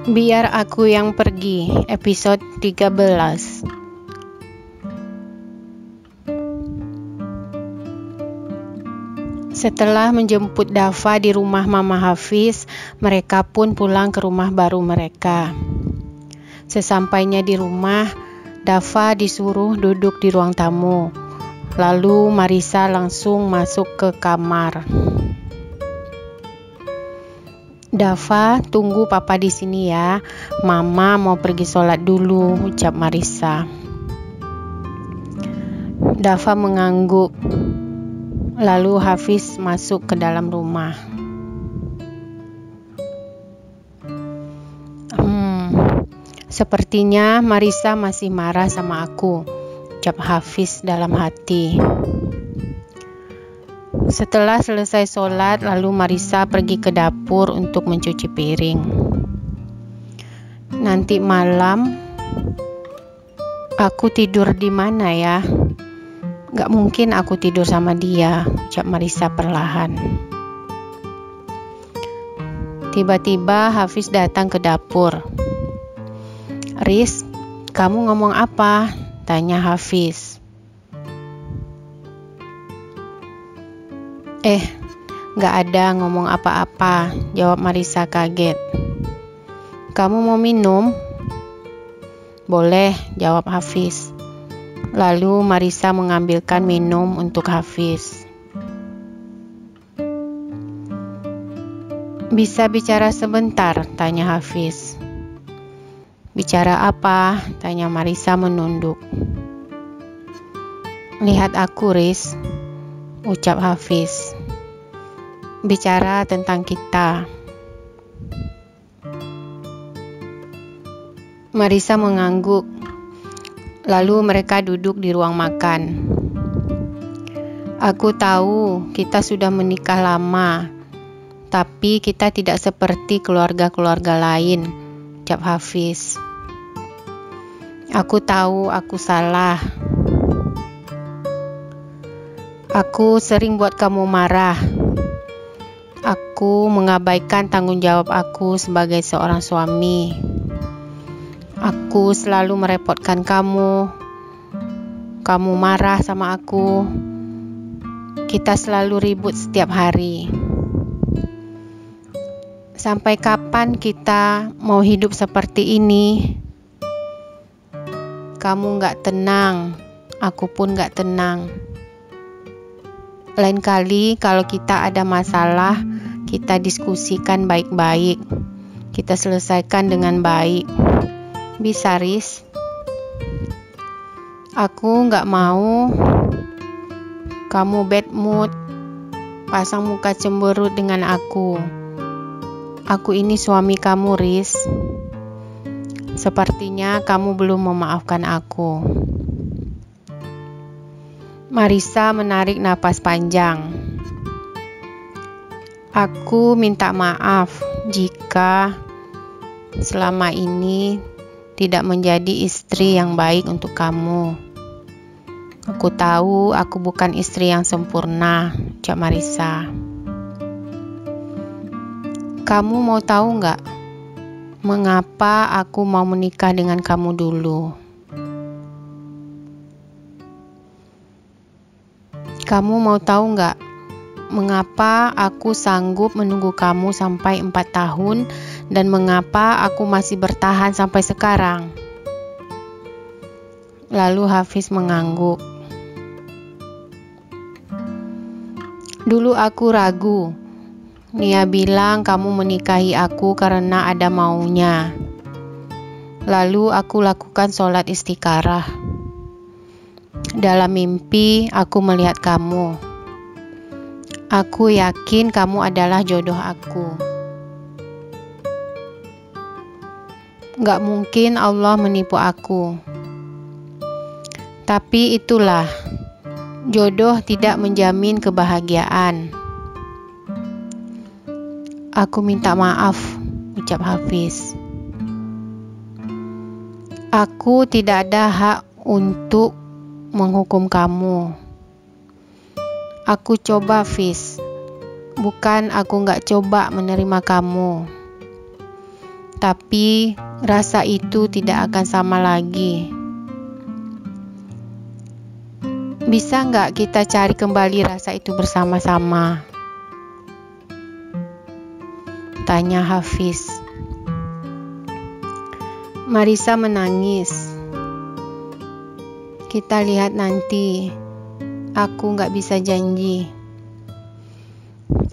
Biar Aku Yang Pergi, episode 13. Setelah menjemput Dafa di rumah Mama Hafiz, mereka pun pulang ke rumah baru mereka. Sesampainya di rumah, Dafa disuruh duduk di ruang tamu. Lalu Marissa langsung masuk ke kamar. Dafa, tunggu papa di sini ya. Mama mau pergi sholat dulu, ucap Marissa. Dafa mengangguk. Lalu Hafiz masuk ke dalam rumah. Sepertinya Marissa masih marah sama aku, ucap Hafiz dalam hati. Setelah selesai sholat, lalu Marissa pergi ke dapur untuk mencuci piring. Nanti malam, aku tidur di mana ya? Gak mungkin aku tidur sama dia, ucap Marissa perlahan. Tiba-tiba Hafiz datang ke dapur. Riz, kamu ngomong apa? Tanya Hafiz. Gak ada ngomong apa-apa, jawab Marissa kaget. Kamu mau minum? Boleh, jawab Hafiz. Lalu Marissa mengambilkan minum untuk Hafiz. Bisa bicara sebentar? Tanya Hafiz. Bicara apa? Tanya Marissa menunduk. Lihat aku, Riz, ucap Hafiz. Bicara tentang kita. Marissa mengangguk. Lalu mereka duduk di ruang makan. Aku tahu kita sudah menikah lama, tapi kita tidak seperti keluarga-keluarga lain, ucap Hafiz. Aku tahu aku salah. Aku sering buat kamu marah. Aku mengabaikan tanggung jawab aku sebagai seorang suami. Aku selalu merepotkan kamu. Kamu marah sama aku. Kita selalu ribut setiap hari. Sampai kapan kita mau hidup seperti ini? Kamu gak tenang, aku pun gak tenang. Lain kali kalau kita ada masalah, kita diskusikan baik-baik. Kita selesaikan dengan baik. Bisa, Riz? Aku gak mau kamu bad mood, pasang muka cemberut dengan aku. Aku ini suami kamu, Riz. Sepertinya kamu belum memaafkan aku. Marissa menarik napas panjang. Aku minta maaf jika selama ini tidak menjadi istri yang baik untuk kamu. Aku tahu aku bukan istri yang sempurna, ucap Marissa. Kamu mau tahu gak mengapa aku mau menikah dengan kamu dulu? Kamu mau tahu gak mengapa aku sanggup menunggu kamu sampai 4 tahun dan mengapa aku masih bertahan sampai sekarang? Lalu Hafiz mengangguk. Dulu aku ragu. Nia bilang kamu menikahi aku karena ada maunya. Lalu aku lakukan sholat istikharah. Dalam mimpi aku melihat kamu. Aku yakin kamu adalah jodoh aku. Gak mungkin Allah menipu aku. Tapi itulah, jodoh tidak menjamin kebahagiaan. Aku minta maaf, ucap Hafiz. Aku tidak ada hak untuk menghukum kamu. Aku coba, Fiz. Bukan aku gak coba menerima kamu. Tapi rasa itu tidak akan sama lagi. Bisa nggak kita cari kembali rasa itu bersama-sama? Tanya Hafiz. Marissa menangis. Kita lihat nanti. Aku nggak bisa janji.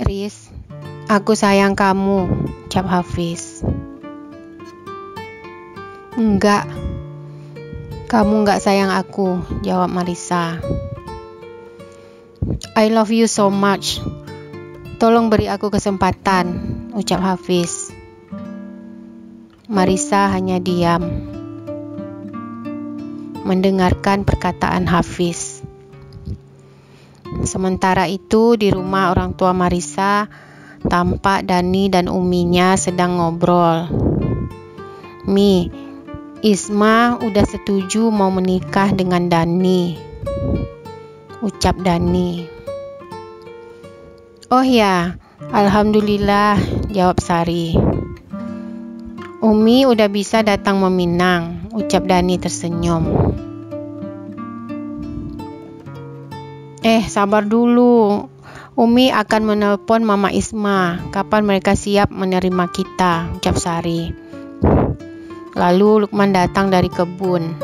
Riz, aku sayang kamu, ucap Hafiz. Enggak, kamu nggak sayang aku, jawab Marissa. I love you so much. Tolong beri aku kesempatan, ucap Hafiz. Marissa hanya diam, mendengarkan perkataan Hafiz. Sementara itu di rumah orang tua Marissa, tampak Dani dan uminya sedang ngobrol. Mi, Isma udah setuju mau menikah dengan Dani, ucap Dani. Oh ya, alhamdulillah, jawab Sari. Umi udah bisa datang meminang, ucap Dani tersenyum. Sabar dulu. Umi akan menelpon Mama Isma kapan mereka siap menerima kita, ucap Sari. Lalu Lukman datang dari kebun.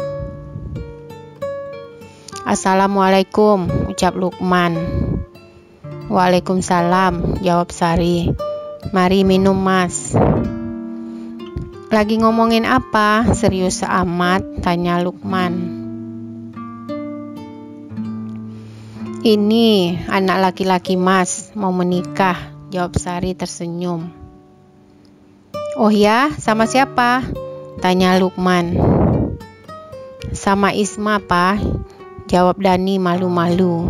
Assalamualaikum, ucap Lukman. Waalaikumsalam, jawab Sari. Mari minum, Mas. Lagi ngomongin apa? Serius amat, tanya Lukman. Ini anak laki-laki Mas mau menikah, jawab Sari tersenyum. Oh ya, sama siapa? Tanya Lukman. Sama Isma, Pak, jawab Dani malu-malu.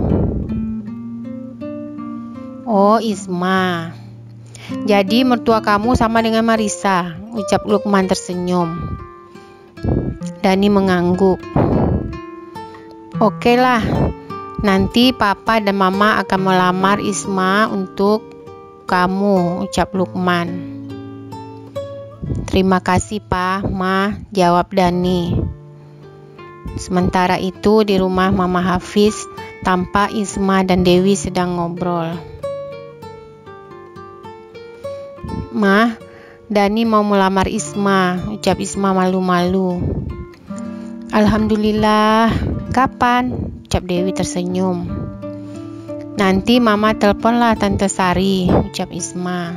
Oh, Isma. Jadi mertua kamu sama dengan Marissa, ucap Lukman tersenyum. Dani mengangguk. Oke lah. Nanti Papa dan Mama akan melamar Isma untuk kamu, ucap Lukman. Terima kasih, Pa, Ma, jawab Dani. Sementara itu di rumah Mama Hafiz, tampak Isma dan Dewi sedang ngobrol. Ma, Dani mau melamar Isma, ucap Isma malu-malu. Alhamdulillah, kapan? Ucap Dewi tersenyum. Nanti Mama teleponlah Tante Sari, ucap Isma.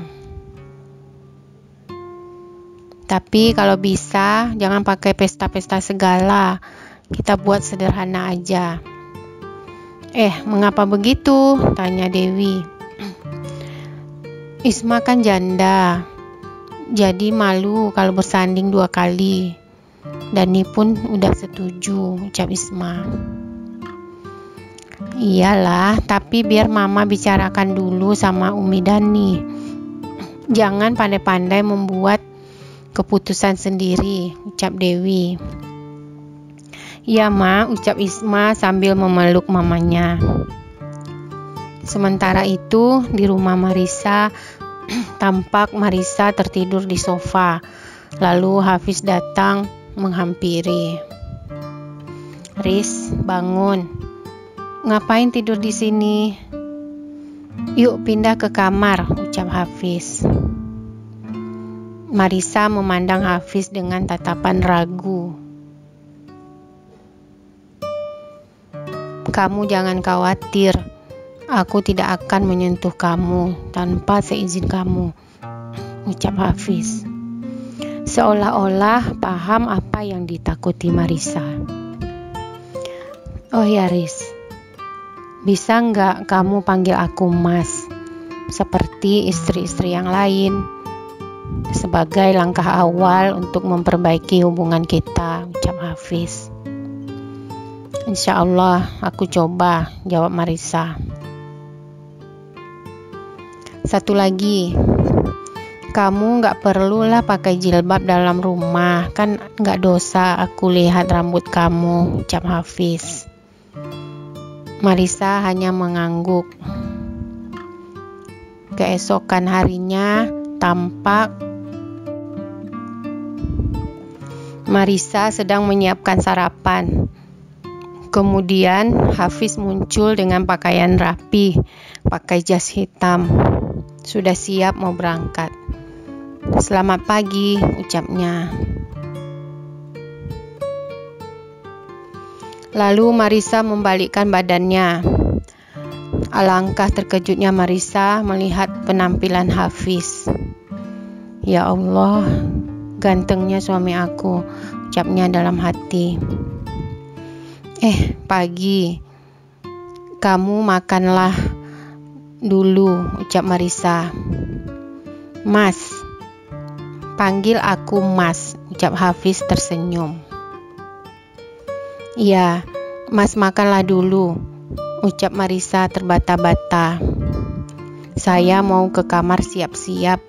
Tapi kalau bisa jangan pakai pesta-pesta segala. Kita buat sederhana aja. Mengapa begitu? Tanya Dewi. Isma kan janda, jadi malu kalau bersanding 2 kali. Dani pun udah setuju, ucap Isma. Iyalah, tapi biar Mama bicarakan dulu sama Umi Dani. Jangan pandai-pandai membuat keputusan sendiri, ucap Dewi. Iya, Ma, ucap Isma sambil memeluk mamanya. Sementara itu di rumah Marissa, tampak Marissa tertidur di sofa. Lalu Hafiz datang menghampiri. Riz, bangun. Ngapain tidur di sini? Yuk pindah ke kamar, ucap Hafiz. Marissa memandang Hafiz dengan tatapan ragu. Kamu jangan khawatir, aku tidak akan menyentuh kamu tanpa seizin kamu, ucap Hafiz. Seolah-olah paham apa yang ditakuti Marissa. Oh ya Riz, bisa nggak kamu panggil aku Mas, seperti istri-istri yang lain, sebagai langkah awal untuk memperbaiki hubungan kita, ucap Hafiz. Insya Allah aku coba, jawab Marissa. Satu lagi, kamu nggak perlulah pakai jilbab dalam rumah, kan nggak dosa aku lihat rambut kamu, ucap Hafiz. Marissa hanya mengangguk. Keesokan harinya tampak Marisa sedang menyiapkan sarapan. Kemudian Hafiz muncul dengan pakaian rapi, pakai jas hitam. Sudah siap mau berangkat. "Selamat pagi," ucapnya. Lalu Marisa membalikkan badannya. Alangkah terkejutnya Marisa melihat penampilan Hafiz. "Ya Allah, gantengnya suami aku," ucapnya dalam hati. Pagi, kamu makanlah dulu," ucap Marisa. "Mas, panggil aku Mas," ucap Hafiz tersenyum. "Iya, Mas makanlah dulu," ucap Marisa terbata-bata. "Saya mau ke kamar siap-siap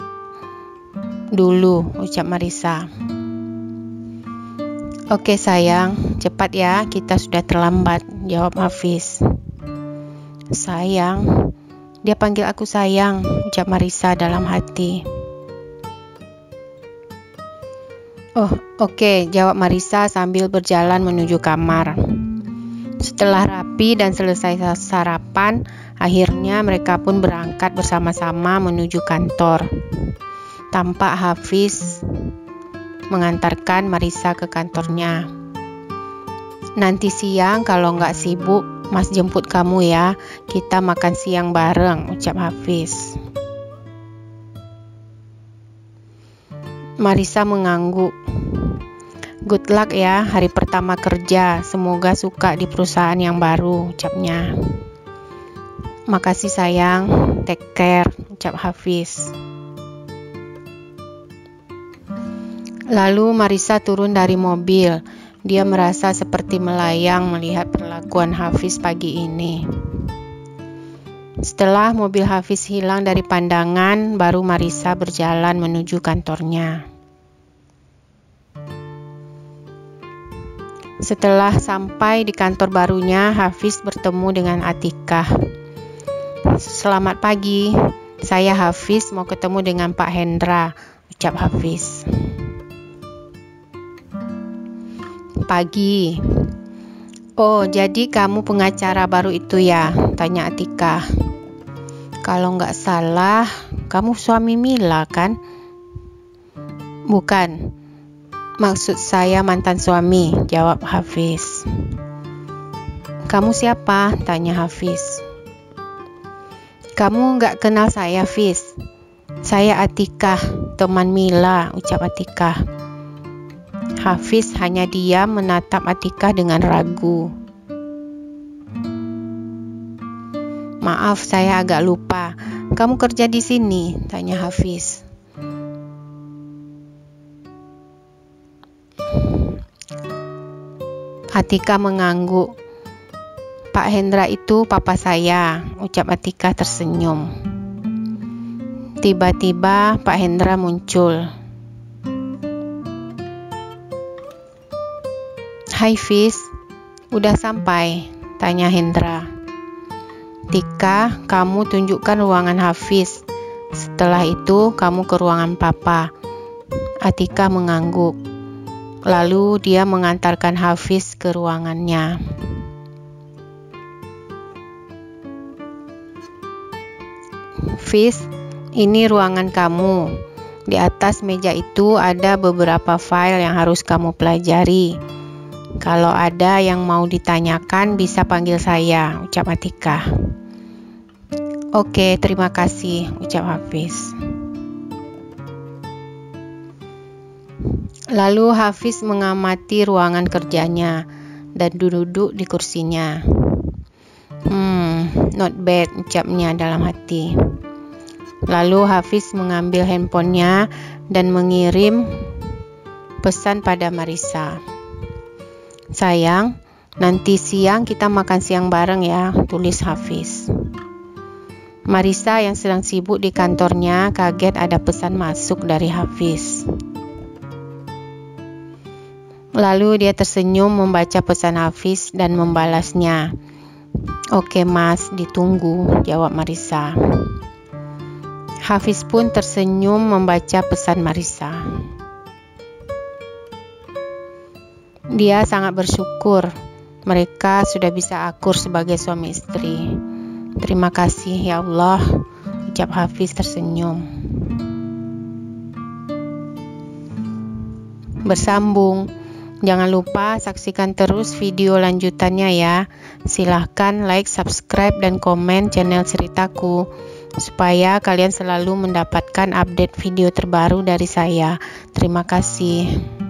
dulu," ucap Marisa. "Oke sayang, cepat ya, kita sudah terlambat," jawab Hafiz. "Sayang," dia panggil aku sayang, ucap Marisa dalam hati. "Oh, oke," jawab Marisa sambil berjalan menuju kamar. Setelah rapi dan selesai sarapan, akhirnya mereka pun berangkat bersama-sama menuju kantor. Tampak Hafiz mengantarkan Marisa ke kantornya. "Nanti siang kalau nggak sibuk, Mas jemput kamu ya, kita makan siang bareng," ucap Hafiz. Marisa mengangguk. "Good luck ya, hari pertama kerja, semoga suka di perusahaan yang baru," ucapnya. "Makasih sayang, take care," ucap Hafiz. Lalu Marisa turun dari mobil. Dia merasa seperti melayang melihat perlakuan Hafiz pagi ini. Setelah mobil Hafiz hilang dari pandangan, baru Marisa berjalan menuju kantornya. Setelah sampai di kantor barunya, Hafiz bertemu dengan Atikah. "Selamat pagi, saya Hafiz mau ketemu dengan Pak Hendra," ucap Hafiz. "Pagi. Oh, jadi kamu pengacara baru itu ya?" tanya Atikah. "Kalau nggak salah, kamu suami Mila kan?" "Bukan, maksud saya mantan suami," jawab Hafiz. "Kamu siapa?" tanya Hafiz. "Kamu nggak kenal saya, Fiz? Saya Atikah, teman Mila," ucap Atikah. Hafiz hanya diam menatap Atikah dengan ragu. "Maaf, saya agak lupa. Kamu kerja di sini?" tanya Hafiz. Atikah mengangguk. "Pak Hendra itu papa saya," ucap Atikah tersenyum. Tiba-tiba Pak Hendra muncul. "Hai Fiz, udah sampai?" tanya Hendra. "Tika, kamu tunjukkan ruangan Hafiz. Setelah itu kamu ke ruangan papa." Atikah mengangguk. Lalu dia mengantarkan Hafiz ke ruangannya. "Fiz, ini ruangan kamu. Di atas meja itu ada beberapa file yang harus kamu pelajari. Kalau ada yang mau ditanyakan bisa panggil saya," ucap Atikah. "Oke, terima kasih," ucap Hafiz. Lalu Hafiz mengamati ruangan kerjanya dan duduk di kursinya. Not bad," ucapnya dalam hati. Lalu Hafiz mengambil handphonenya dan mengirim pesan pada Marisa. "Sayang, nanti siang kita makan siang bareng ya," tulis Hafiz. Marisa yang sedang sibuk di kantornya kaget ada pesan masuk dari Hafiz. Lalu dia tersenyum membaca pesan Hafiz dan membalasnya. "Oke Mas, ditunggu," jawab Marisa. Hafiz pun tersenyum membaca pesan Marisa. Dia sangat bersyukur mereka sudah bisa akur sebagai suami istri. Terima kasih ya Allah, ucap Hafiz tersenyum. Bersambung. Jangan lupa saksikan terus video lanjutannya ya. Silahkan like, subscribe, dan komen channel ceritaku supaya kalian selalu mendapatkan update video terbaru dari saya. Terima kasih.